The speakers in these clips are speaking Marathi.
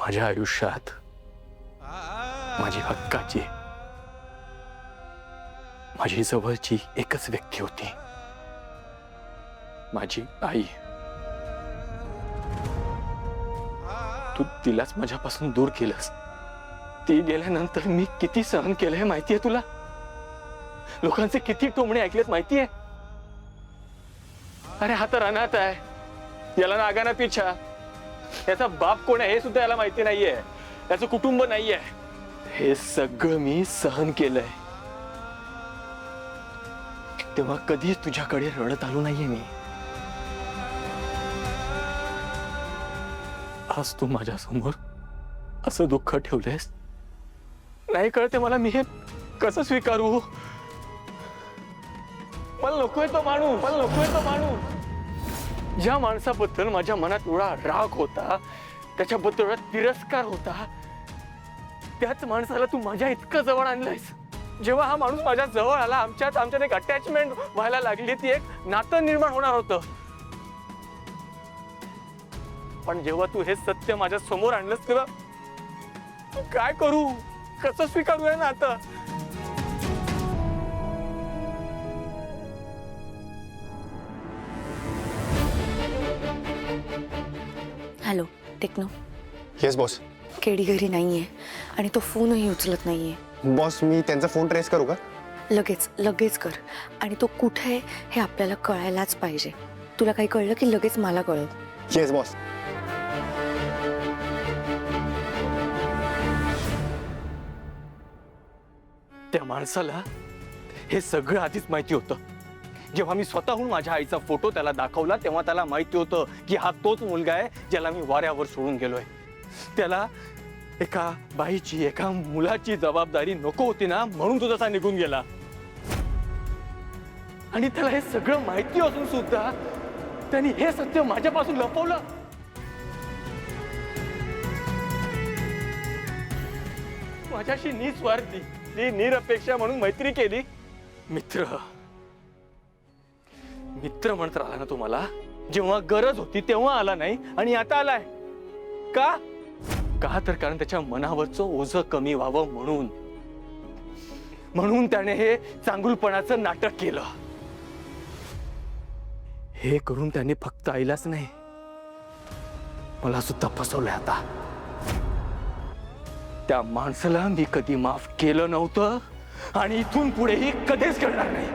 माझ्या आयुष्यात माझी हक्काची, माझी जवळची एकच व्यक्ती होती, माझी आई. तू तिलाच माझ्यापासून दूर केलंस. ती गेल्यानंतर मी किती सहन केलंय माहितीये तुला? लोकांचे किती टोमणे ऐकलेत माहितीये? अरे हा तर अनाथ आहे, याला नागाना पिछा, याचा बाप कोण आहे हे सुद्धा याला माहिती नाहीये, याचं कुटुंब नाहीये. हे सगळं मी सहन केलंय, तेव्हा कधीच तुझ्याकडे रडत आलो नाहीये मी. आज तू माझ्या समोर असं दुःख ठेवलेस, नाही कळते मला मी हे कसं स्वीकारू. मला नकोय तो माणूस, मला नकोय तो माणूस. ज्या माणसाबद्दल माझ्या मनात एवढा राग होता, त्याच्याबद्दल एवढा तिरस्कार होता, त्याच माणसाला तू माझ्या इतकं जवळ आणलंयस. जेव्हा हा माणूस माझ्या जवळ आला, आमच्यात एक अटॅचमेंट व्हायला लागली, ती एक नातं निर्माण होणार होतं. पण जेव्हा तू हे सत्य माझ्या समोर आणलंस, तेव्हा काय करू, कसं स्वीकारू आहे ना आता? Hello Techno. Yes boss. KD घरी नाहीये आणि तो फोनही उचलत नाहीये. बॉस मी त्यांचा फोन ट्रेस करू का? लगेच कर. आणि तो कुठे आहे हे आपल्याला कळायलाच पाहिजे. तुला काही कळलं की लगेच मला कळव. Yes boss. त्या माणसाला हे सगळं आधीच माहिती होतं. जेव्हा मी स्वतःहून माझ्या आईचा फोटो त्याला दाखवला, तेव्हा त्याला माहिती होतं की हा तोच मुलगा आहे ज्याला मी वाऱ्यावर सोडून गेलोय. त्याला एका बाईची, एका मुलाची जबाबदारी नको होती ना, म्हणून तो तसा निघून गेला. आणि त्याला हे सगळं माहिती असून सुद्धा त्यांनी हे सत्य माझ्यापासून लपवलं. माझ्याशी निस्वार्थी, निरपेक्षा म्हणून मैत्री केली. मित्र म्हणत राहिला ना तुम्हाला, जेव्हा गरज होती तेव्हा आला नाही आणि आता आलाय. का? तर कारण त्याच्या मनावरचं ओझं कमी व्हावं म्हणून त्याने हे चांगुलपणाचं नाटक केलं. हे करून त्याने फक्त आईलाच नाही, मला सुद्धा फसवलंय. आता त्या माणसाला मी कधी माफ केलं नव्हतं आणि इथून पुढेही कधीच करणार नाही.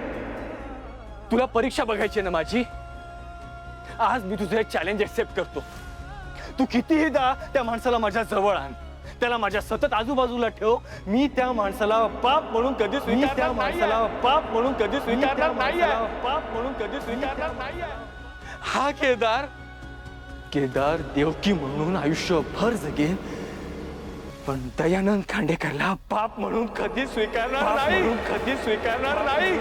तुला परीक्षा बघायची ना माझी? आज मी तुझं चॅलेंज एक्सेप्ट करतो. तू कितीही दा त्या माणसाला माझ्या जवळ आण, त्याला माझ्या सतत आजूबाजूला ठेव. मी त्या माणसाला पाप म्हणून कधी स्वीकारणार नाही. हा केदार देवकी म्हणून आयुष्यभर जगेन, पण दयानंद खांडेकरला पाप म्हणून कधी स्वीकारणार नाही.